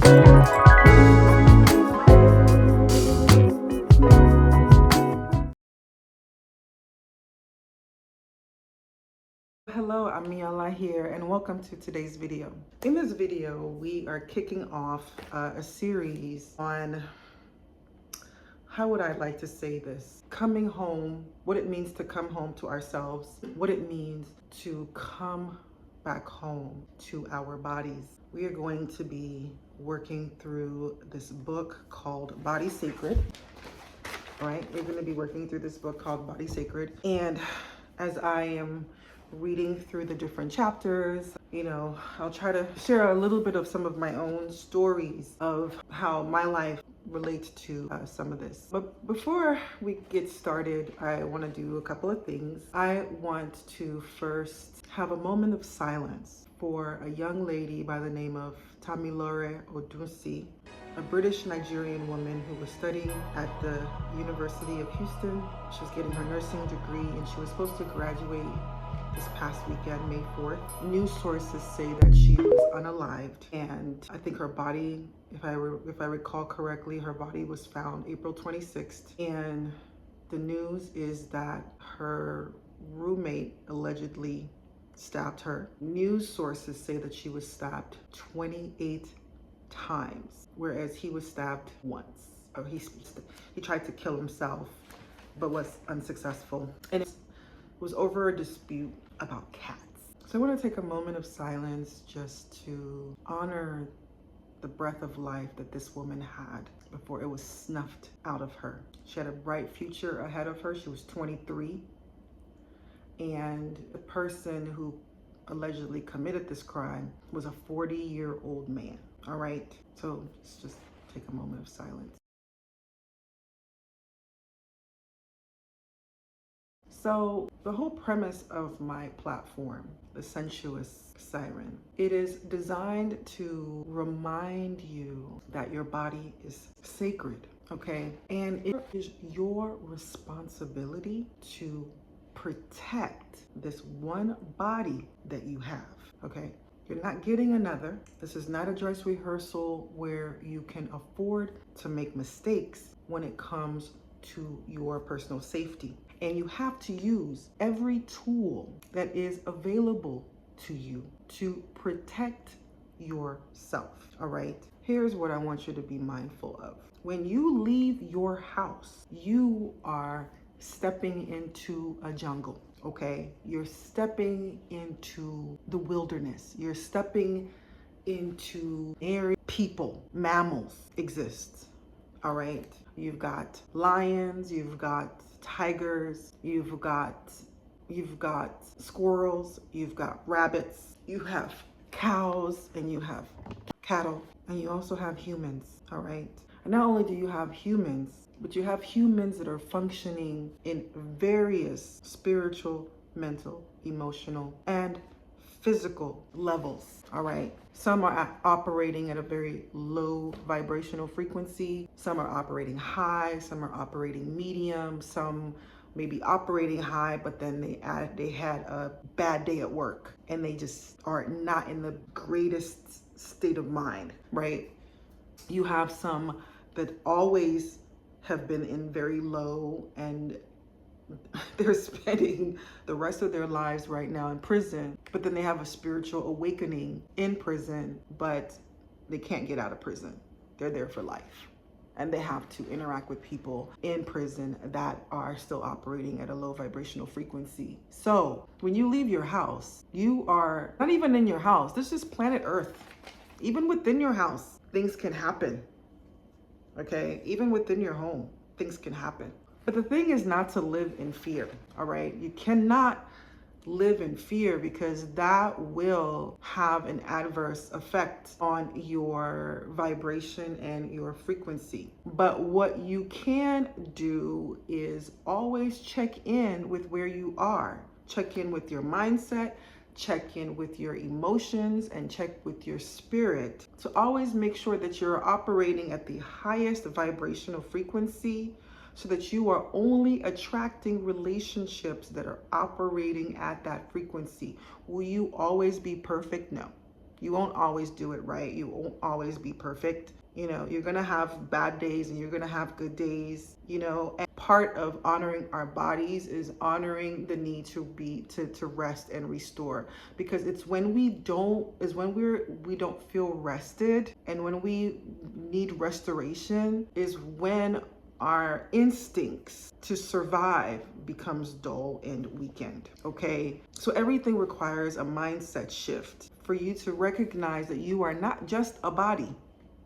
Hello, I'm Miala here and welcome to today's video. In this video, we are kicking off a series on, how would I like to say this? Coming home, what it means to come home to ourselves, what it means to come back home to our bodies. We are going to be working through this book called Body Sacred. Right? We're going to be working through this book called Body Sacred. And as I am reading through the different chapters, I'll try to share a little bit of some of my own stories of how my life relates to some of this. But before we get started, I want to do a couple of things. I want to first have a moment of silence for a young lady by the name of Tamilore Odunsi, a British Nigerian woman who was studying at the University of Houston. She was getting her nursing degree and she was supposed to graduate this past weekend, May 4th. News sources say that she was unalived, and I think her body, if I recall correctly, her body was found April 26th. And the news is that her roommate allegedly stabbed her. News sources say that she was stabbed 28 times, whereas he was stabbed once. Or he tried to kill himself, but was unsuccessful. And it was over a dispute about cats. So I want to take a moment of silence just to honor the breath of life that this woman had before it was snuffed out of her. She had a bright future ahead of her. She was 23. And the person who allegedly committed this crime was a 40-year-old man. All right, so let's just take a moment of silence. So the whole premise of my platform, The Sensuous Siren, it is designed to remind you that your body is sacred, okay? And it is your responsibility to protect this one body that you have, okay? You're not getting another. This is not a dress rehearsal where you can afford to make mistakes when it comes to your personal safety. And you have to use every tool that is available to you to protect yourself, all right? Here's what I want you to be mindful of. When you leave your house, you are stepping into a jungle, okay? You're stepping into the wilderness. You're stepping into area people, mammals exist, all right? You've got lions, you've got tigers, you've got squirrels, you've got rabbits, you have cows, and you have cattle, and you also have humans, all right? And not only do you have humans, but you have humans that are functioning in various spiritual, mental, emotional, and physical levels, all right? Some are operating at a very low vibrational frequency. Some are operating high, some are operating medium, some may be operating high, but then they had a bad day at work and they just are not in the greatest state of mind, right? You have some that always have been in very low, and they're spending the rest of their lives right now in prison, but then they have a spiritual awakening in prison, but they can't get out of prison. They're there for life. And they have to interact with people in prison that are still operating at a low vibrational frequency. So when you leave your house, you are not even in your house. This is planet Earth. Even within your house, things can happen. Okay? Even within your home, things can happen. But the thing is not to live in fear, all right? You cannot live in fear because that will have an adverse effect on your vibration and your frequency. But what you can do is always check in with where you are. Check in with your mindset, check in with your emotions, and check with your spirit to always make sure that you're operating at the highest vibrational frequency, so that you are only attracting relationships that are operating at that frequency. Will you always be perfect? No. You won't always do it right. You won't always be perfect. You're going to have bad days and you're going to have good days, and part of honoring our bodies is honoring the need to rest and restore, because it's when we don't feel rested, and when we need restoration is when our instincts to survive becomes dull and weakened. Okay, so everything requires a mindset shift for you to recognize that you are not just a body.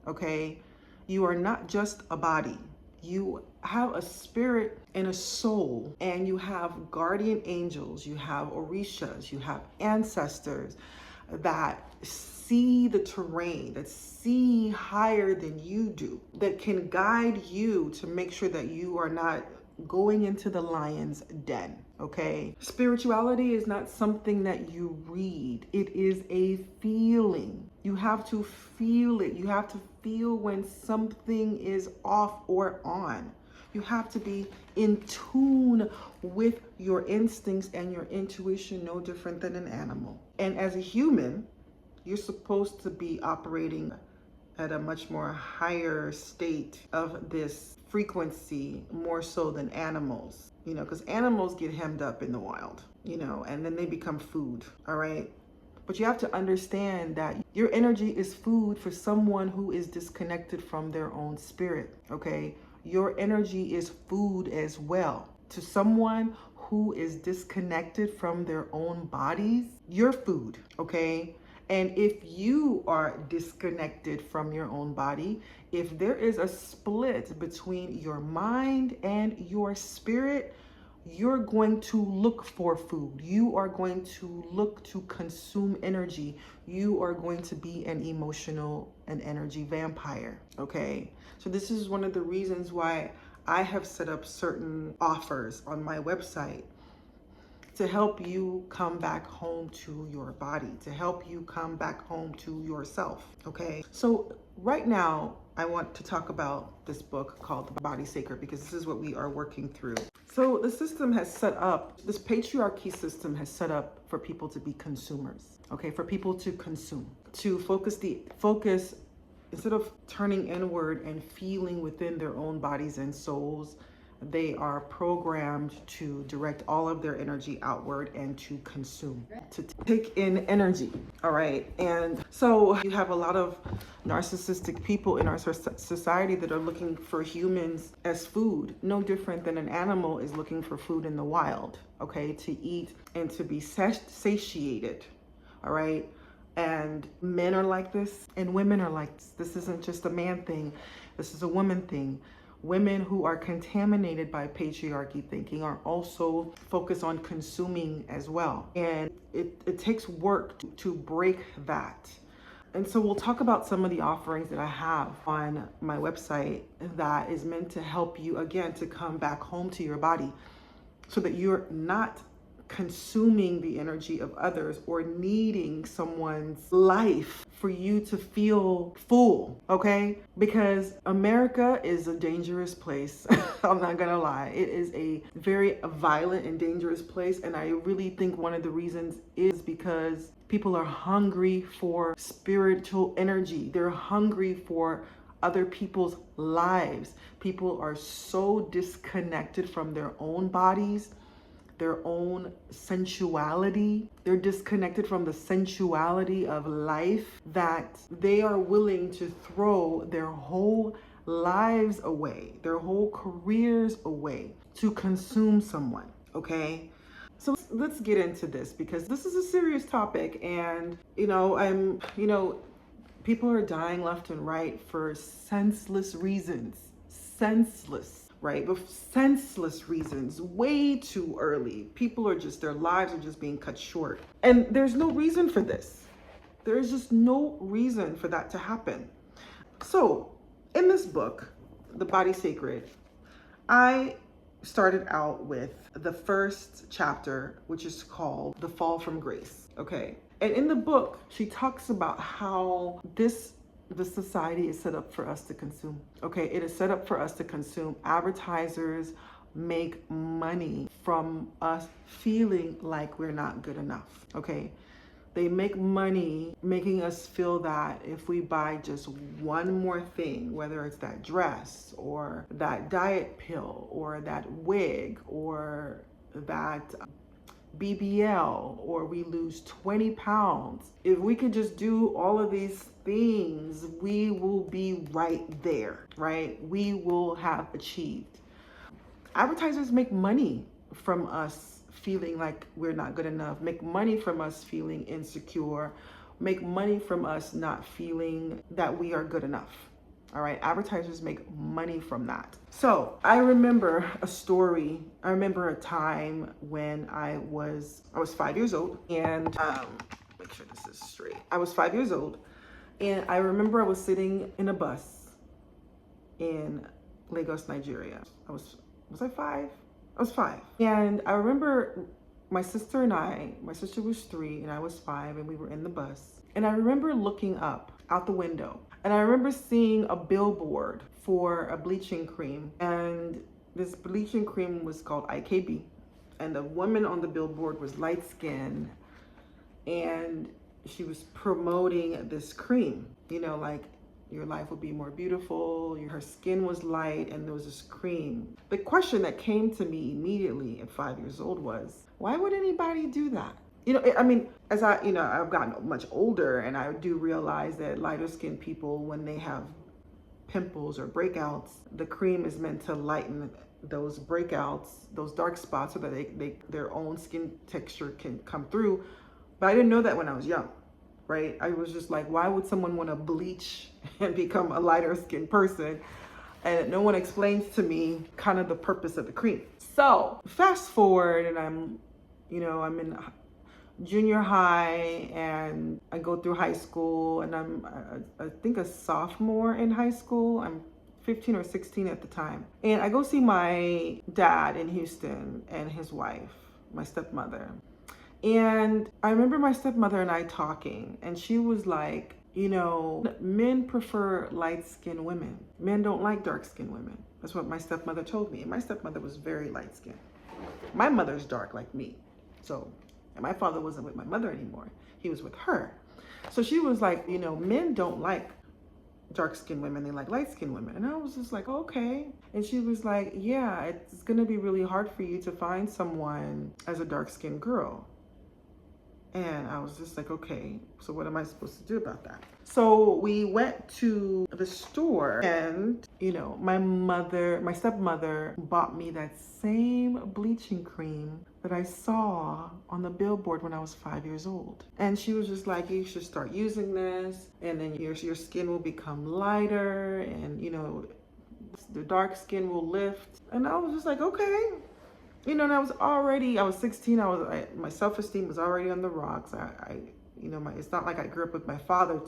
Okay, you are not just a body. You have a spirit and a soul, and you have guardian angels, you have orishas, you have ancestors that see the terrain, that see higher than you do, that can guide you to make sure that you are not going into the lion's den. Okay, spirituality is not something that you read, it is a feeling. You have to feel it. You have to feel when something is off or on. You have to be in tune with your instincts and your intuition, no different than an animal. And as a human, you're supposed to be operating at a much more higher state of this frequency, more so than animals, because animals get hemmed up in the wild, and then they become food. All right. But you have to understand that your energy is food for someone who is disconnected from their own spirit. Okay. Your energy is food as well to someone who is disconnected from their own bodies. You're food. Okay. And if you are disconnected from your own body, if there is a split between your mind and your spirit, you're going to look for food. You are going to look to consume energy. You are going to be an emotional and energy vampire. Okay. So this is one of the reasons why I have set up certain offers on my website to help you come back home to your body, to help you come back home to yourself. Okay. So right now, I want to talk about this book called The Body Sacred, because this is what we are working through. So the system has set up, this patriarchy system has set up for people to be consumers. Okay. For people to consume, to focus instead of turning inward and feeling within their own bodies and souls. They are programmed to direct all of their energy outward and to consume, to take in energy. All right. And so you have a lot of narcissistic people in our society that are looking for humans as food, no different than an animal is looking for food in the wild. Okay. To eat and to be satiated. All right. And men are like this and women are like this. This isn't just a man thing. This is a woman thing. Women who are contaminated by patriarchy thinking are also focused on consuming as well. And it takes work to break that. And so we'll talk about some of the offerings that I have on my website that is meant to help you, again, to come back home to your body so that you're not consuming the energy of others or needing someone's life for you to feel full. Okay. Because America is a dangerous place. I'm not gonna lie. It is a very violent and dangerous place. And I really think one of the reasons is because people are hungry for spiritual energy. They're hungry for other people's lives. People are so disconnected from their own bodies, their own sensuality. They're disconnected from the sensuality of life that they are willing to throw their whole lives away, their whole careers away to consume someone. Okay. So let's get into this, because this is a serious topic, and people are dying left and right for senseless reasons. Senseless. Right? But senseless reasons, way too early. People are just, their lives are just being cut short. And there's no reason for this. There is just no reason for that to happen. So in this book, The Body Sacred, I started out with the first chapter, which is called The Fall from Grace. Okay. And in the book, she talks about how the society is set up for us to consume. Okay, it is set up for us to consume. Advertisers make money from us feeling like we're not good enough. Okay, They make money making us feel that if we buy just one more thing, whether it's that dress or that diet pill or that wig or that BBL, or we lose 20 pounds, if we could just do all of these things, we will be right there, right? We will have achieved. Advertisers make money from us feeling like we're not good enough, make money from us feeling insecure, make money from us not feeling that we are good enough. All right, advertisers make money from that. So I remember a story. I remember a time when I was 5 years old, and make sure this is straight. I was 5 years old, and I remember I was sitting in a bus in Lagos, Nigeria. Was I 5? I was 5. And I remember my sister was 3 and I was 5, and we were in the bus. And I remember looking up out the window, and I remember seeing a billboard for a bleaching cream. And this bleaching cream was called IKB. And the woman on the billboard was light skinned, and she was promoting this cream, you know, like your life will be more beautiful. Her skin was light, and there was this cream. The question that came to me immediately at 5 years old was, why would anybody do that? You know, I mean, as I've gotten much older, and I do realize that lighter skinned people, when they have pimples or breakouts, the cream is meant to lighten those breakouts, those dark spots, so that their own skin texture can come through. But I didn't know that when I was young. Right? I was just like, why would someone want to bleach and become a lighter skinned person? And no one explains to me kind of the purpose of the cream. So fast forward, and I'm in junior high, and I go through high school, and I'm, I think, a sophomore in high school. I'm 15 or 16 at the time. And I go see my dad in Houston and his wife, my stepmother. And I remember my stepmother and I talking, and she was like, you know, men prefer light-skinned women. Men don't like dark-skinned women. That's what my stepmother told me. And my stepmother was very light-skinned. My mother's dark like me. So, and my father wasn't with my mother anymore. He was with her. So she was like, you know, men don't like dark-skinned women. They like light-skinned women. And I was just like, okay. And she was like, yeah, it's going to be really hard for you to find someone as a dark-skinned girl. And I was just like, okay, so what am I supposed to do about that? So we went to the store, and, you know, my stepmother bought me that same bleaching cream that I saw on the billboard when I was 5 years old. And she was just like, you should start using this, and then your skin will become lighter, and, you know, the dark skin will lift. And I was just like, okay. You know, and I was 16. My self-esteem was already on the rocks. It's not like I grew up with my father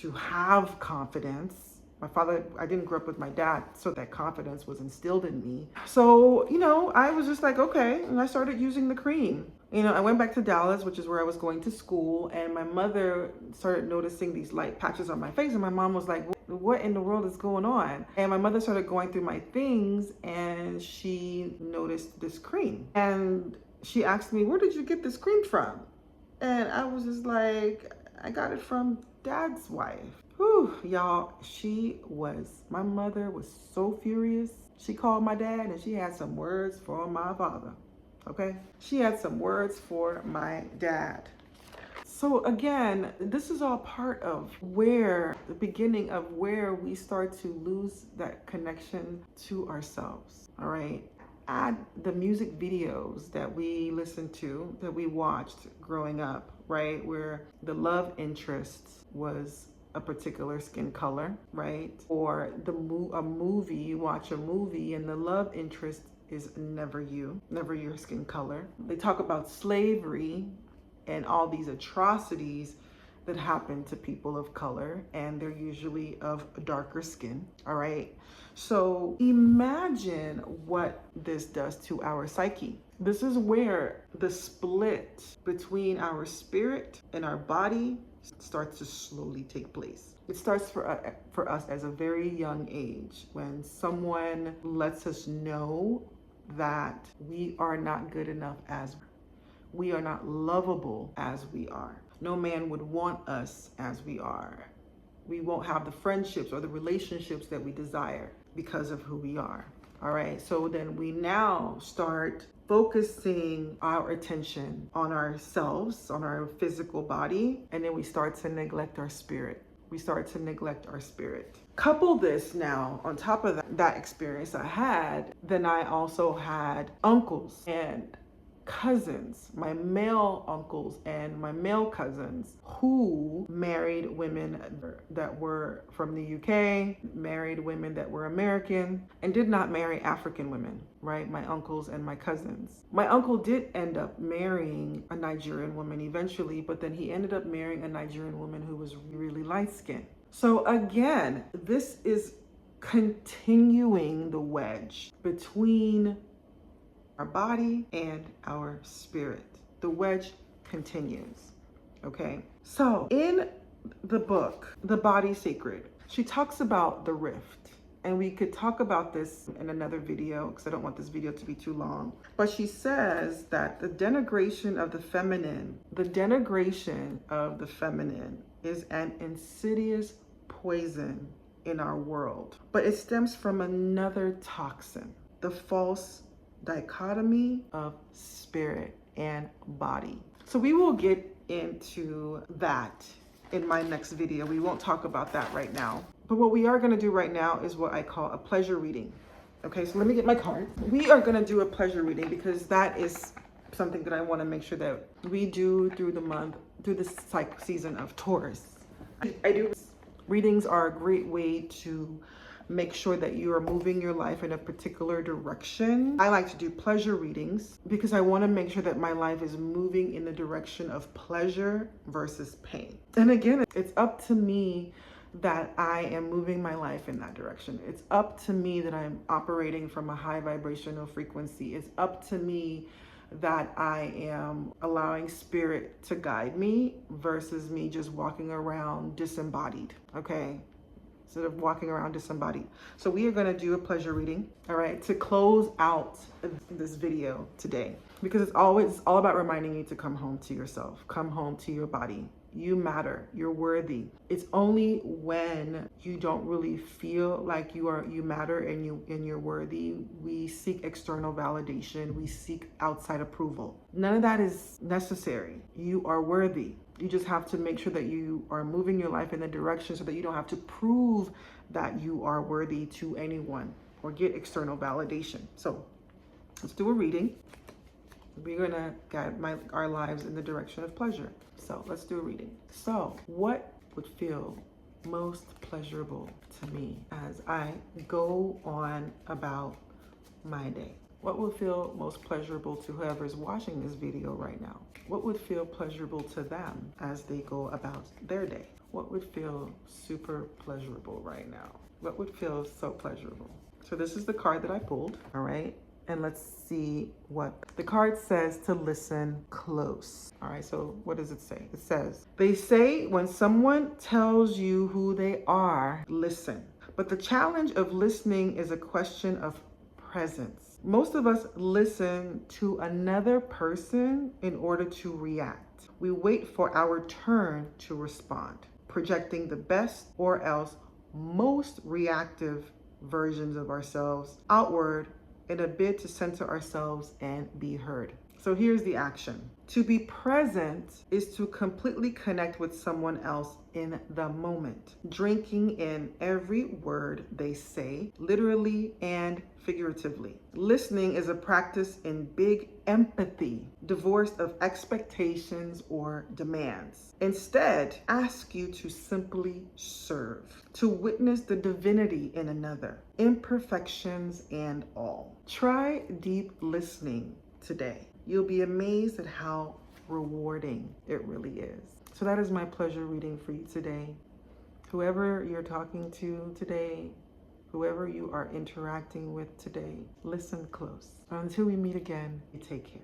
to have confidence. I didn't grow up with my dad, so that confidence was instilled in me. So, you know, I was just like, okay. And I started using the cream. You know, I went back to Dallas, which is where I was going to school, and my mother started noticing these light patches on my face, and my mom was like, what in the world is going on? And my mother started going through my things, and she noticed this cream. And she asked me, where did you get this cream from? And I was just like, I got it from Dad's wife. Whew, y'all, my mother was so furious. She called my dad, and she had some words for my father. Okay? She had some words for my dad. So again, this is all part of the beginning of where we start to lose that connection to ourselves. All right? Add the music videos that we listened to, that we watched growing up, right? Where the love interest was a particular skin color, right? Or you watch a movie, and the love interest is never your skin color. They talk about slavery and all these atrocities that happen to people of color, and they're usually of darker skin, all right? So imagine what this does to our psyche. This is where the split between our spirit and our body starts to slowly take place. It starts for us as a very young age, when someone lets us know that we are not good enough, we are not lovable as we are. No man would want us as we are. We won't have the friendships or the relationships that we desire because of who we are. All right. So then we now start focusing our attention on ourselves, on our physical body, and then we start to neglect our spirit. We start to neglect our spirit. Couple this now on top of that experience I had, then I also had uncles and cousins, my male uncles and my male cousins, who married women that were from the UK, married women that were American, and did not marry African women, right? My uncles and my cousins. My uncle did end up marrying a Nigerian woman eventually, but then he ended up marrying a Nigerian woman who was really light skinned. So again, this is continuing the wedge between our body and our spirit. The wedge continues. Okay. So in the book, The Body Sacred, she talks about the rift. And we could talk about this in another video because I don't want this video to be too long. But she says that the denigration of the feminine is an insidious poison in our world. But it stems from another toxin, the false dichotomy of spirit and body. So we will get into that in my next video. We won't talk about that right now. But what we are going to do right now is what I call a pleasure reading. Okay, so let me get my card. We are going to do a pleasure reading because that is something that I want to make sure that we do through the month, through this season of Taurus. I do. Readings are a great way to make sure that you are moving your life in a particular direction. I like to do pleasure readings because I want to make sure that my life is moving in the direction of pleasure versus pain. And again, it's up to me that I am moving my life in that direction. It's up to me that I'm operating from a high vibrational frequency. It's up to me that I am allowing spirit to guide me versus me just walking around disembodied, okay? Instead of walking around disembodied. So we are going to do a pleasure reading, all right, to close out this video today, because it's all about reminding you to come home to yourself, come home to your body. You matter, you're worthy. It's only when you don't really feel like you matter and you're worthy, we seek external validation, we seek outside approval. None of that is necessary. You are worthy. You just have to make sure that you are moving your life in the direction so that you don't have to prove that you are worthy to anyone or get external validation. So let's do a reading. We're gonna guide our lives in the direction of pleasure. So let's do a reading. So what would feel most pleasurable to me as I go on about my day? What would feel most pleasurable to whoever's watching this video right now? What would feel pleasurable to them as they go about their day? What would feel super pleasurable right now? What would feel so pleasurable? So this is the card that I pulled, all right? And let's see what the card says. To listen close. All right, so what does it say? It says, they say when someone tells you who they are, listen. But the challenge of listening is a question of presence. Most of us listen to another person in order to react. We wait for our turn to respond, projecting the best or else most reactive versions of ourselves outward in a bid to center ourselves and be heard. So here's the action. To be present is to completely connect with someone else in the moment, drinking in every word they say, literally and figuratively. Listening is a practice in big empathy, divorced of expectations or demands. Instead, ask you to simply serve, to witness the divinity in another, imperfections and all. Try deep listening today. You'll be amazed at how rewarding it really is. So that is my pleasure reading for you today. Whoever you're talking to today, whoever you are interacting with today, listen close. Until we meet again, take care.